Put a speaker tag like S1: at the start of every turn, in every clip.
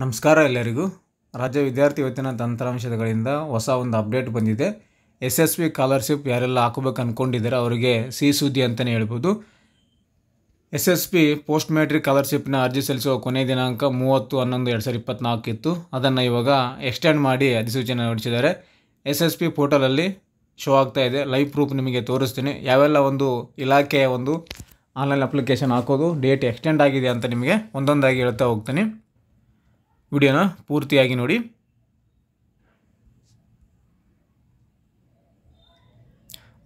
S1: ನಮಸ್ಕಾರ ಎಲ್ಲರಿಗೂ. ರಾಜ್ಯ ವಿದ್ಯಾರ್ಥಿ ವೇತನ ತಂತ್ರಾಂಶಗಳಿಂದ ಹೊಸ ಒಂದು ಅಪ್ಡೇಟ್ ಬಂದಿದೆ. SSB ಸ್ಕಾಲರ್ಶಿಪ್ ಯಾರೆಲ್ಲ ಹಾಕಬೇಕು ಅಂದ್ಕೊಂಡಿದ್ದಾರೆ ಅವರಿಗೆ ಸಿಹಿ ಸುದ್ದಿ ಅಂತಲೇ ಹೇಳ್ಬೋದು. SSB ಪೋಸ್ಟ್ ಮ್ಯಾಟ್ರಿಕ್ ಸ್ಕಾಲರ್ಶಿಪ್ನ ಅರ್ಜಿ ಸಲ್ಲಿಸುವ ಕೊನೆಯ ದಿನಾಂಕ 30/11/2024 ಇತ್ತು. ಅದನ್ನು ಇವಾಗ ಎಕ್ಸ್ಟೆಂಡ್ ಮಾಡಿ ಅಧಿಸೂಚನೆ ಹೊರಡಿಸಿದ್ದಾರೆ. SSB ಪೋರ್ಟಲಲ್ಲಿ ಶೋ ಆಗ್ತಾ ಇದೆ. ಲೈವ್ ಪ್ರೂಫ್ ನಿಮಗೆ ತೋರಿಸ್ತೀನಿ. ಯಾವೆಲ್ಲ ಒಂದು ಇಲಾಖೆಯ ಒಂದು ಆನ್ಲೈನ್ ಅಪ್ಲಿಕೇಶನ್ ಹಾಕೋದು ಡೇಟ್ ಎಕ್ಸ್ಟೆಂಡ್ ಆಗಿದೆ ಅಂತ ನಿಮಗೆ ಒಂದೊಂದಾಗಿ ಹೇಳ್ತಾ ಹೋಗ್ತೀನಿ. ವಿಡಿಯೋನ ಪೂರ್ತಿಯಾಗಿ ನೋಡಿ.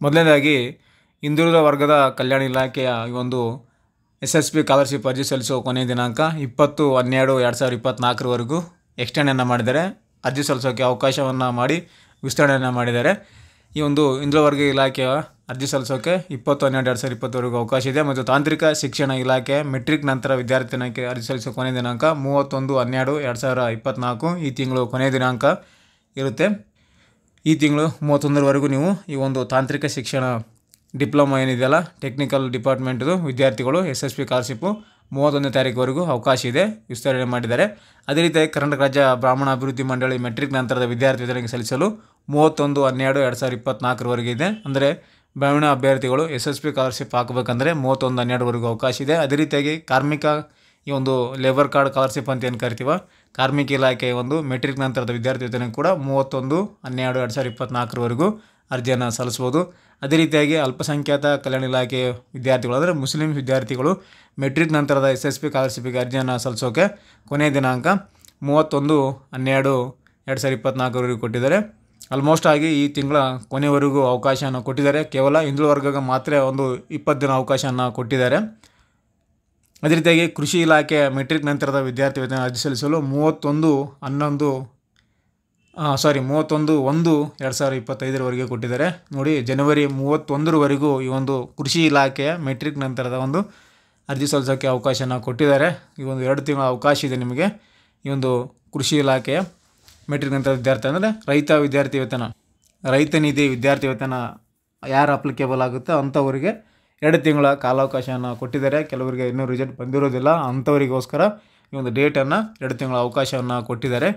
S1: ಮೊದಲನೇದಾಗಿ ಹಿಂದುಳಿದ ವರ್ಗದ ಕಲ್ಯಾಣ ಇಲಾಖೆಯ ಈ ಒಂದು SSB ಸ್ಕಾಲರ್ಶಿಪ್ ಅರ್ಜಿ ಸಲ್ಲಿಸುವ ಕೊನೆಯ ದಿನಾಂಕ 20/12/2024 ಎಕ್ಸ್ಟೆಂಡನ್ನು ಮಾಡಿದ್ದಾರೆ. ಅರ್ಜಿ ಸಲ್ಲಿಸೋಕ್ಕೆ ಅವಕಾಶವನ್ನು ಮಾಡಿ ವಿಸ್ತರಣೆಯನ್ನು ಮಾಡಿದ್ದಾರೆ. ಈ ಒಂದು ಹಿಂದುಳಿದ ವರ್ಗ ಇಲಾಖೆಯ ಅರ್ಜಿ ಸಲ್ಲಿಸೋಕ್ಕೆ 20/12/2024 ಅವಕಾಶ ಇದೆ. ಮತ್ತು ತಾಂತ್ರಿಕ ಶಿಕ್ಷಣ ಇಲಾಖೆ ಮೆಟ್ರಿಕ್ ನಂತರ ವಿದ್ಯಾರ್ಥಿನಿಗೆ ಅರ್ಜಿ ಸಲ್ಲಿಸುವ ಕೊನೆಯ ದಿನಾಂಕ 31/12/2024 ಈ ತಿಂಗಳು ಕೊನೆಯ ದಿನಾಂಕ ಇರುತ್ತೆ. ಈ ತಿಂಗಳು 31ರವರೆಗೂ ನೀವು ಈ ಒಂದು ತಾಂತ್ರಿಕ ಶಿಕ್ಷಣ ಡಿಪ್ಲೊಮಾ ಏನಿದೆಯಲ್ಲ ಟೆಕ್ನಿಕಲ್ ಡಿಪಾರ್ಟ್ಮೆಂಟ್ದು ವಿದ್ಯಾರ್ಥಿಗಳು SSB ಸ್ಕಾಲರ್ಶಿಪ್ಪು 31ನೇ ತಾರೀಕುವರೆಗೂ ಅವಕಾಶ ಇದೆ, ವಿಸ್ತರಣೆ ಮಾಡಿದ್ದಾರೆ. ಅದೇ ರೀತಿಯಾಗಿ ಕರ್ನಾಟಕ ರಾಜ್ಯ ಬ್ರಾಹ್ಮಣ ಅಭಿವೃದ್ಧಿ ಮಂಡಳಿ ಮೆಟ್ರಿಕ್ ನಂತರದ ವಿದ್ಯಾರ್ಥಿ ವೇತನಕ್ಕೆ ಸಲ್ಲಿಸಲು 31/12/2024 ಇದೆ. ಅಂದರೆ ಬ್ರಾಹ್ಮಣ ಅಭ್ಯರ್ಥಿಗಳು SSB ಸ್ಕಾಲರ್ಶಿಪ್ ಹಾಕಬೇಕಂದ್ರೆ 31/12 ಅವಕಾಶ ಇದೆ. ಅದೇ ರೀತಿಯಾಗಿ ಕಾರ್ಮಿಕ ಈ ಒಂದು ಲೇಬರ್ ಕಾರ್ಡ್ ಸ್ಕಾಲರ್ಶಿಪ್ ಅಂತ ಏನು ಕರಿತೀವ, ಕಾರ್ಮಿಕ ಇಲಾಖೆಯ ಒಂದು ಮೆಟ್ರಿಕ್ ನಂತರದ ವಿದ್ಯಾರ್ಥಿ ವೇತನಕ್ಕೆ ಕೂಡ 31/12/2024 ಅರ್ಜಿಯನ್ನು ಸಲ್ಲಿಸ್ಬೋದು. ಅದೇ ರೀತಿಯಾಗಿ ಅಲ್ಪಸಂಖ್ಯಾತ ಕಲ್ಯಾಣ ಇಲಾಖೆಯ ವಿದ್ಯಾರ್ಥಿಗಳು ಅಂದರೆ ಮುಸ್ಲಿಂ ವಿದ್ಯಾರ್ಥಿಗಳು ಮೆಟ್ರಿಕ್ ನಂತರದ SSB ಸ್ಕಾಲರ್ಶಿಪ್ಗೆ ಅರ್ಜಿಯನ್ನು ಸಲ್ಲಿಸೋಕೆ ಕೊನೆಯ ದಿನಾಂಕ 31/12/2024 ಕೊಟ್ಟಿದ್ದಾರೆ. ಆಲ್ಮೋಸ್ಟ್ ಆಗಿ ಈ ತಿಂಗಳ ಕೊನೆಯವರೆಗೂ ಅವಕಾಶವನ್ನು ಕೊಟ್ಟಿದ್ದಾರೆ. ಕೇವಲ ಹಿಂದುಳಿದ ವರ್ಗಕ್ಕೆ ಮಾತ್ರ ಒಂದು 20 ದಿನ ಅವಕಾಶವನ್ನು ಕೊಟ್ಟಿದ್ದಾರೆ. ಅದೇ ರೀತಿಯಾಗಿ ಕೃಷಿ ಇಲಾಖೆ ಮೆಟ್ರಿಕ್ ನಂತರದ ವಿದ್ಯಾರ್ಥಿ ವೇತನ ಅರ್ಜಿ ಸಲ್ಲಿಸಲು 31/1/2025 ಕೊಟ್ಟಿದ್ದಾರೆ. ನೋಡಿ, ಜನವರಿ 31ರವರೆಗೂ ಈ ಒಂದು ಕೃಷಿ ಇಲಾಖೆಯ ಮೆಟ್ರಿಕ್ ನಂತರದ ಒಂದು ಅರ್ಜಿ ಸಲ್ಲಿಸೋಕ್ಕೆ ಅವಕಾಶನ ಕೊಟ್ಟಿದ್ದಾರೆ. ಈ ಒಂದು 2 ತಿಂಗಳ ಅವಕಾಶ ಇದೆ ನಿಮಗೆ. ಈ ಒಂದು ಕೃಷಿ ಇಲಾಖೆಯ ಮೆಟ್ರಿಕ್ ನಂತರ ವಿದ್ಯಾರ್ಥಿ ಅಂದರೆ ರೈತ ನಿಧಿ ವಿದ್ಯಾರ್ಥಿ ವೇತನ ಯಾರು ಅಪ್ಲಿಕೇಬಲ್ ಆಗುತ್ತೋ ಅಂಥವರಿಗೆ 2 ತಿಂಗಳ ಕಾಲಾವಕಾಶವನ್ನು ಕೊಟ್ಟಿದ್ದಾರೆ. ಕೆಲವರಿಗೆ ಇನ್ನೂ ರಿಸಲ್ಟ್ ಬಂದಿರೋದಿಲ್ಲ, ಅಂಥವರಿಗೋಸ್ಕರ ಈ ಒಂದು ಡೇಟನ್ನು 2 ತಿಂಗಳ ಅವಕಾಶವನ್ನು ಕೊಟ್ಟಿದ್ದಾರೆ.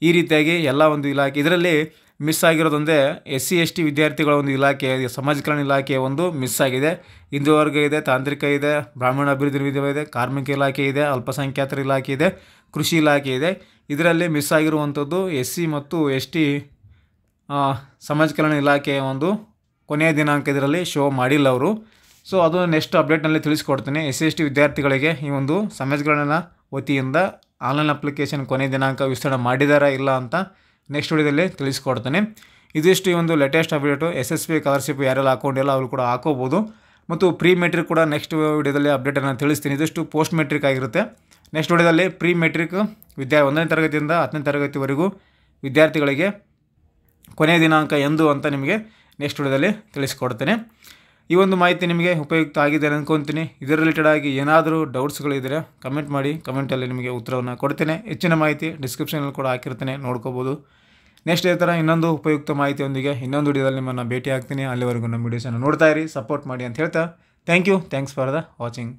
S1: ಈ ರೀತಿಯಾಗಿ ಎಲ್ಲ ಒಂದು ಇಲಾಖೆ ಇದರಲ್ಲಿ ಮಿಸ್ ಆಗಿರೋದೊಂದೇ SC/ST ವಿದ್ಯಾರ್ಥಿಗಳ ಒಂದು ಇಲಾಖೆ, ಸಮಾಜ ಕಲ್ಯಾಣ ಇಲಾಖೆಯ ಒಂದು ಮಿಸ್ ಆಗಿದೆ. ಹಿಂದುಳಿದ ವರ್ಗ ಇದೆ, ತಾಂತ್ರಿಕ ಇದೆ, ಬ್ರಾಹ್ಮಣ ಅಭಿವೃದ್ಧಿ ಇದೆ, ಕಾರ್ಮಿಕ ಇಲಾಖೆ ಇದೆ, ಅಲ್ಪಸಂಖ್ಯಾತರ ಇಲಾಖೆ ಇದೆ, ಕೃಷಿ ಇಲಾಖೆ ಇದೆ. ಇದರಲ್ಲಿ ಮಿಸ್ ಆಗಿರುವಂಥದ್ದು SC ಮತ್ತು ST ಸಮಾಜ ಕಲ್ಯಾಣ ಇಲಾಖೆಯ ಒಂದು ಕೊನೆಯ ದಿನಾಂಕ ಇದರಲ್ಲಿ ಶೋ ಮಾಡಿಲ್ಲ ಅವರು. ಸೊ ಅದು ನೆಕ್ಸ್ಟ್ ಅಪ್ಡೇಟ್ನಲ್ಲಿ ತಿಳಿಸ್ಕೊಡ್ತೀನಿ. SC/ST ವಿದ್ಯಾರ್ಥಿಗಳಿಗೆ ಈ ಒಂದು ಸಮಾಜ ಕಲ್ಯಾಣ ವತಿಯಿಂದ ಆನ್ಲೈನ್ ಅಪ್ಲಿಕೇಶನ್ ಕೊನೆಯ ದಿನಾಂಕ ವಿಸ್ತರಣೆ ಮಾಡಿದಾರಾ ಇಲ್ಲ ಅಂತ ನೆಕ್ಸ್ಟ್ ವಿಡಿಯೋದಲ್ಲಿ ತಿಳಿಸ್ಕೊಡ್ತೀನಿ. ಇದಿಷ್ಟು ಈ ಒಂದು ಲೇಟೆಸ್ಟ್ ಅಪ್ಡೇಟು. SSB ಸ್ಕಾಲರ್ಶಿಪ್ ಯಾರೆಲ್ಲ ಹಾಕೊಂಡಿಲ್ಲ ಅವರು ಕೂಡ ಹಾಕೋಬೋದು. ಮತ್ತು ಪ್ರೀ ಮೆಟ್ರಿಕ್ ಕೂಡ ನೆಕ್ಸ್ಟ್ ವಿಡಿಯೋದಲ್ಲಿ ಅಪ್ಡೇಟನ್ನು ತಿಳಿಸ್ತೀನಿ. ಇದಿಷ್ಟು ಪೋಸ್ಟ್ ಮೆಟ್ರಿಕ್ ಆಗಿರುತ್ತೆ. ನೆಕ್ಸ್ಟ್ ವಿಡಿಯೋದಲ್ಲಿ ಪ್ರೀ ಮೆಟ್ರಿಕ್ 1ನೇ ತರಗತಿಯಿಂದ 10ನೇ ತರಗತಿವರೆಗೂ ವಿದ್ಯಾರ್ಥಿಗಳಿಗೆ ಕೊನೆಯ ದಿನಾಂಕ ಎಂದು ಅಂತ ನಿಮಗೆ ನೆಕ್ಸ್ಟ್ ವಿಡಿಯೋದಲ್ಲಿ ತಿಳಿಸ್ಕೊಡ್ತೇನೆ. ಈ ಒಂದು ಮಾಹಿತಿ ನಿಮಗೆ ಉಪಯುಕ್ತ ಆಗಿದೆ ಅಂದ್ಕೊತೀನಿ. ಇದರ ರಿಲೇಟೆಡ್ ಆಗಿ ಏನಾದರೂ ಡೌಟ್ಸ್ಗಳಿದ್ದರೆ ಕಮೆಂಟ್ ಮಾಡಿ, ಕಮೆಂಟಲ್ಲಿ ನಿಮಗೆ ಉತ್ತರವನ್ನು ಕೊಡ್ತೇನೆ. ಹೆಚ್ಚಿನ ಮಾಹಿತಿ ಡಿಸ್ಕ್ರಿಪ್ಷನಲ್ಲಿ ಕೂಡ ಹಾಕಿರ್ತೇನೆ, ನೋಡ್ಕೋಬೋದು. ನೆಕ್ಸ್ಟ್ ಇದೇ ಥರ ಇನ್ನೊಂದು ಉಪಯುಕ್ತ ಮಾಹಿತಿಯೊಂದಿಗೆ ಇನ್ನೊಂದು ವಿಡಿಯೋದಲ್ಲಿ ನಿಮ್ಮನ್ನು ಭೇಟಿ ಆಗ್ತೀನಿ. ಅಲ್ಲಿವರೆಗೂ ನಮ್ಮ ವಿಡಿಯೋಸನ್ನು ನೋಡ್ತಾ ಇರಿ, ಸಪೋರ್ಟ್ ಮಾಡಿ ಅಂತ ಹೇಳ್ತಾ ಥ್ಯಾಂಕ್ಸ್ ಫಾರ್ ದ ವಾಚಿಂಗ್.